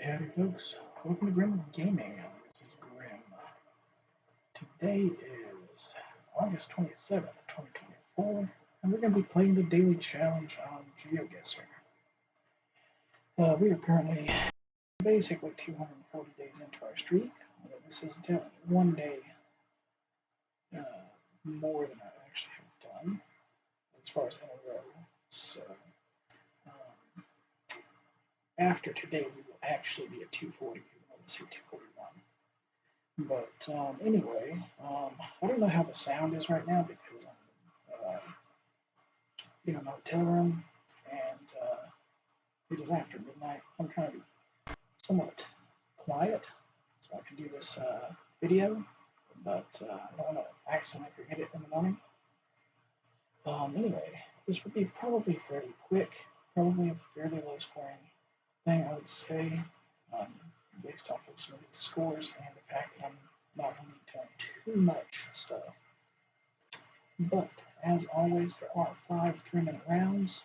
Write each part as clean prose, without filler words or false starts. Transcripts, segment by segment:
Howdy folks, welcome to Grim Gaming. This is Grim. Today is August 27th, 2024, and we're going to be playing the daily challenge on GeoGuessr. We are currently basically 240 days into our streak. This is one day more than I actually have done as far as in a row. So after today, we will actually be at 240. Let's say 241. But anyway, I don't know how the sound is right now because I'm in a motel room and it is after midnight. I'm trying to be somewhat quiet so I can do this video, but I don't want to accidentally forget it in the morning. Anyway, this would be probably fairly quick, probably a fairly low scoring thing, I would say, based off of some of these scores and the fact that I'm not going to be doing too much stuff. But as always, there are 5 3-minute rounds.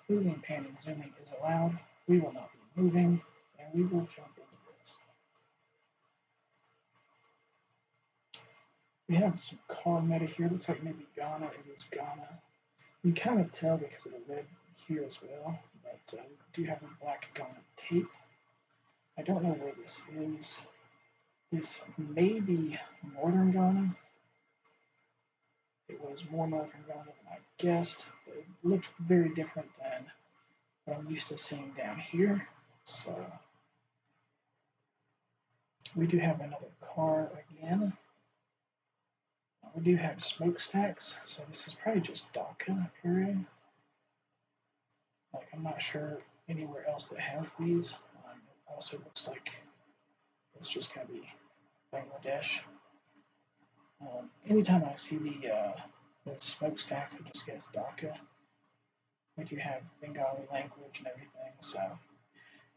Moving, panning, zooming is allowed. We will not be moving, and we will jump into this. We have some car meta here. Looks like maybe Ghana. It is Ghana. You can kind of tell because of the red here as well, but we do have the black Ghana tape. I don't know where this is. This may be northern Ghana. It was more northern Ghana than I guessed, but it looked very different than what I'm used to seeing down here. So we do have another car again. We do have smokestacks, so this is probably just Dhaka area. Like, I'm not sure anywhere else that has these. It also looks like it's just going to be Bangladesh. Anytime I see the smokestacks, I just guess Dhaka. We do have Bengali language and everything, so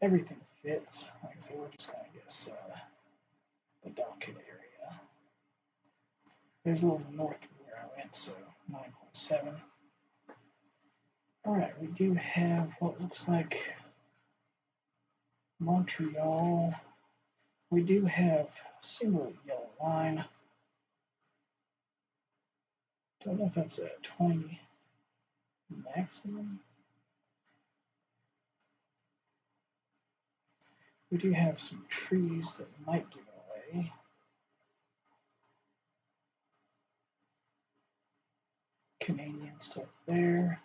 everything fits. Like I said, we're just going to guess the Dhaka area. There's a little north of where I went, so 9.7. Alright, we do have what looks like Montreal. We do have a single yellow line. Don't know if that's a 20 maximum. We do have some trees that might give it away. Canadian stuff there.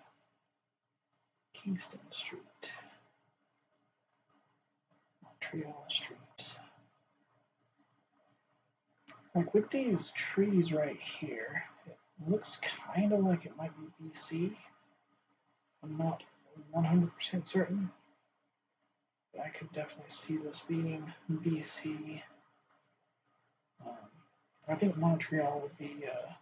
Kingston Street. Montreal Street. Like with these trees right here, it looks kind of like it might be BC. I'm not 100% certain, but I could definitely see this being BC. I think Montreal would be a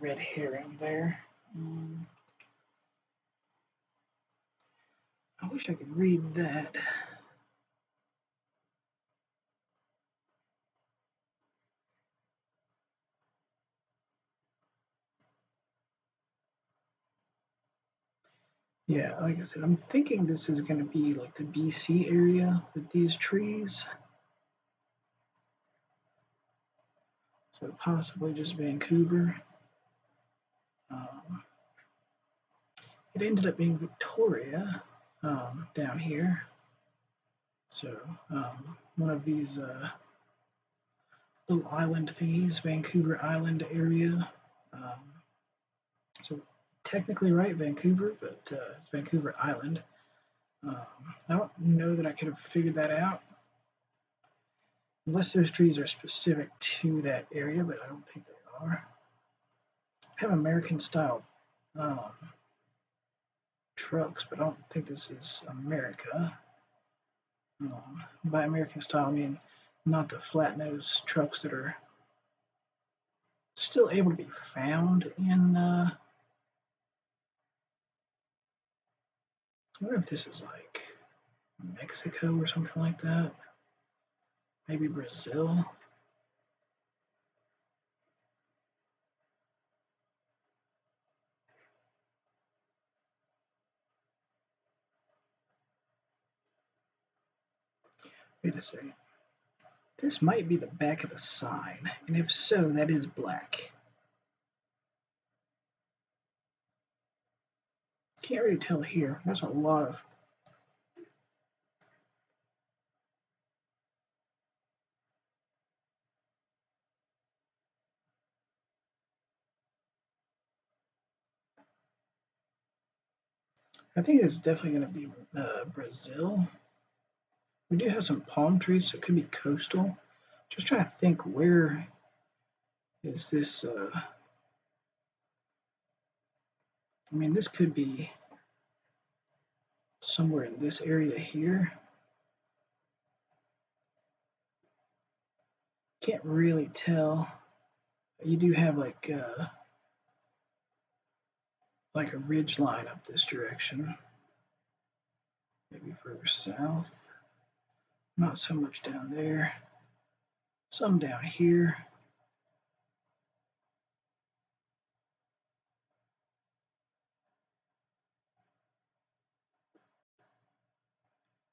red herring there. I wish I could read that. Yeah, like I said, I'm thinking this is going to be like the BC area with these trees. So possibly just Vancouver. It ended up being Victoria down here. So one of these little island thingies, Vancouver Island area. So technically right, Vancouver, but it's Vancouver Island. I don't know that I could have figured that out. Unless those trees are specific to that area, but I don't think they are. I have American style trucks, but I don't think this is America. By American style, I mean not the flat nose trucks that are still able to be found in. I wonder if this is like Mexico or something like that. Maybe Brazil. Wait a second. This might be the back of a sign, and if so, that is black. Can't really tell here. There's a lot of. I think it's definitely going to be Brazil. We do have some palm trees, so it could be coastal. Just trying to think, where is this? I mean, this could be somewhere in this area here. Can't really tell. You do have like a ridge line up this direction. Maybe further south. Not so much down there. Some down here.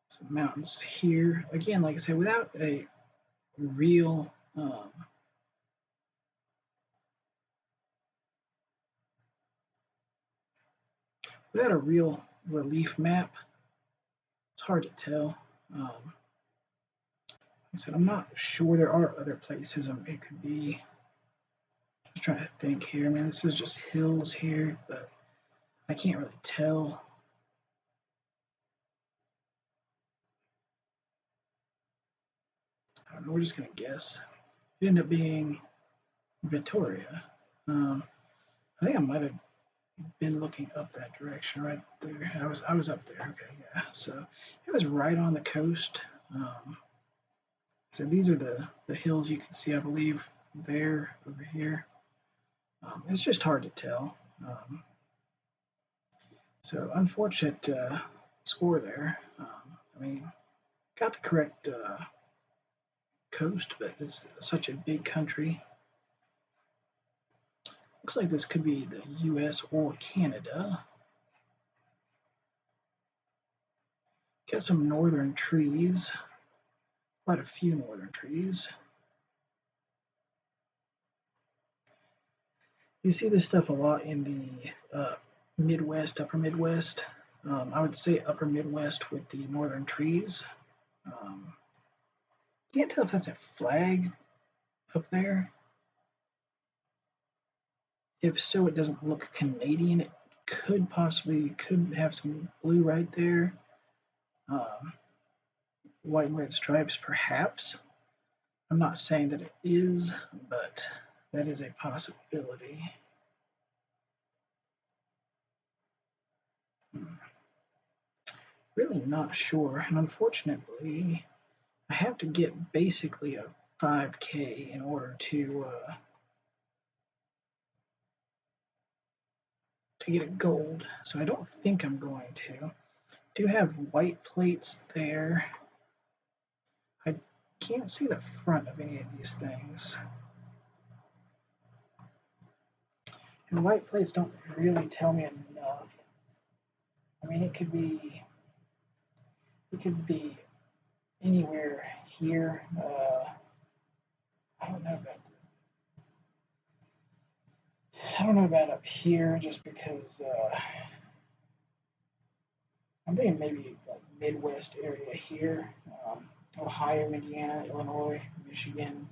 Some mountains here. Again, like I said, without a real relief map, it's hard to tell. Like I said, I'm not sure. There are other places it could be. Just trying to think here. I mean, this is just hills here, but I can't really tell. I don't know. We're just gonna guess. It ended up being Victoria. I think I might have been looking up that direction right there. I was up there. Okay, yeah. So it was right on the coast. So these are the hills you can see, I believe, there over here. It's just hard to tell. So unfortunate score there. I mean, got the correct coast, but it's such a big country. Looks like this could be the U.S. or Canada. Got some northern trees. Quite a few northern trees. You see this stuff a lot in the Midwest, upper Midwest. I would say upper Midwest with the northern trees. Can't tell if that's a flag up there. If so, it doesn't look Canadian. It could have some blue right there. White and red stripes, perhaps. I'm not saying that it is, but that is a possibility. Really not sure, and unfortunately, I have to get basically a 5K in order to get a gold. So I don't think I'm going to. Do have white plates there. I can't see the front of any of these things. And white plates don't really tell me enough. I mean, it could be anywhere here. I don't know about up here, just because I'm thinking maybe like Midwest area here, Ohio, Indiana, Illinois, Michigan,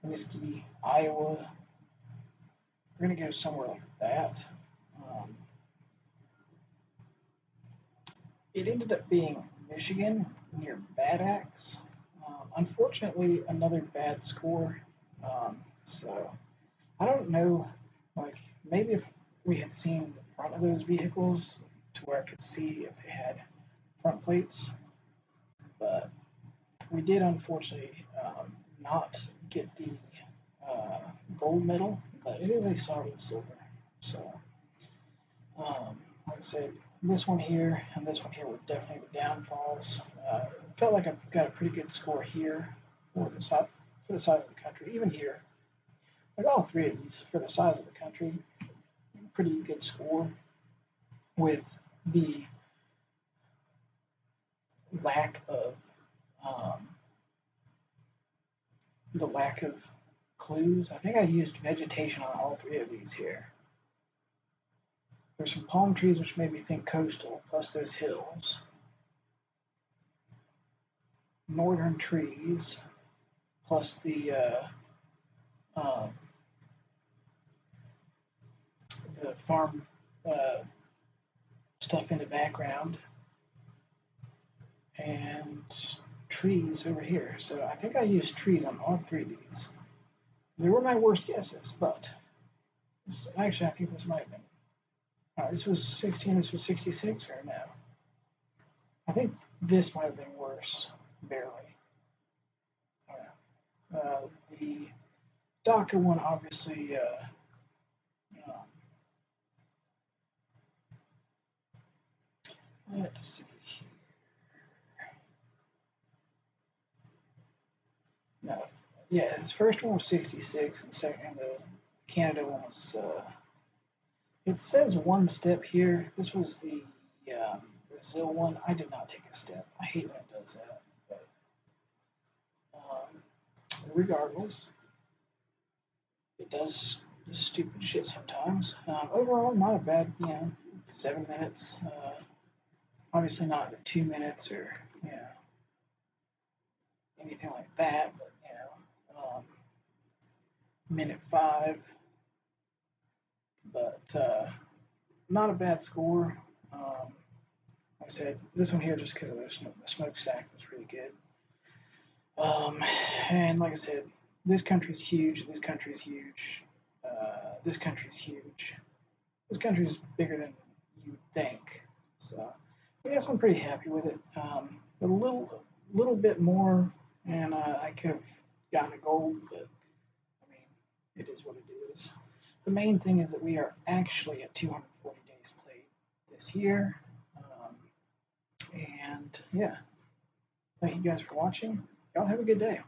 Whiskey, Iowa. We're gonna go somewhere like that. Um, it ended up being Michigan near Bad Axe. Unfortunately, another bad score. So I don't know. Like maybe if we had seen the front of those vehicles to where I could see if they had front plates, but we did unfortunately not get the uh, gold medal, but it is a solid silver. So, like I said, this one here and this one here were definitely the downfalls. Felt like I've got a pretty good score here for the size of the country. Even here, like all three of these for the size of the country, pretty good score with the lack of the lack of clues. I think I used vegetation on all three of these here. There's some palm trees which made me think coastal, plus there's hills. Northern trees, plus um, the farm uh, stuff in the background, and trees over here. So I think I used trees on all three of these. They were my worst guesses, but actually I think this might have been. This was 16, this was 66, or no? I think this might have been worse, barely. The DACA one, obviously, um, let's see here. No, yeah, his first one was 66, and second, the Canada one was. It says one step here. This was the Brazil one. I did not take a step. I hate when it does that. But regardless, it does stupid shit sometimes. Overall, not a bad, 7 minutes. Obviously not the 2 minutes or anything like that, but minute 5. But not a bad score. Like I said, this one here, just because of the smokestack, was really good. And like I said, this country's huge. This country's huge. This country's huge. This country's bigger than you would think. So I guess I'm pretty happy with it. A little bit more, and I could have gotten a gold, but I mean, it is what it is. The main thing is that we are actually at 240 days played this year. And yeah, thank you guys for watching. Y'all have a good day.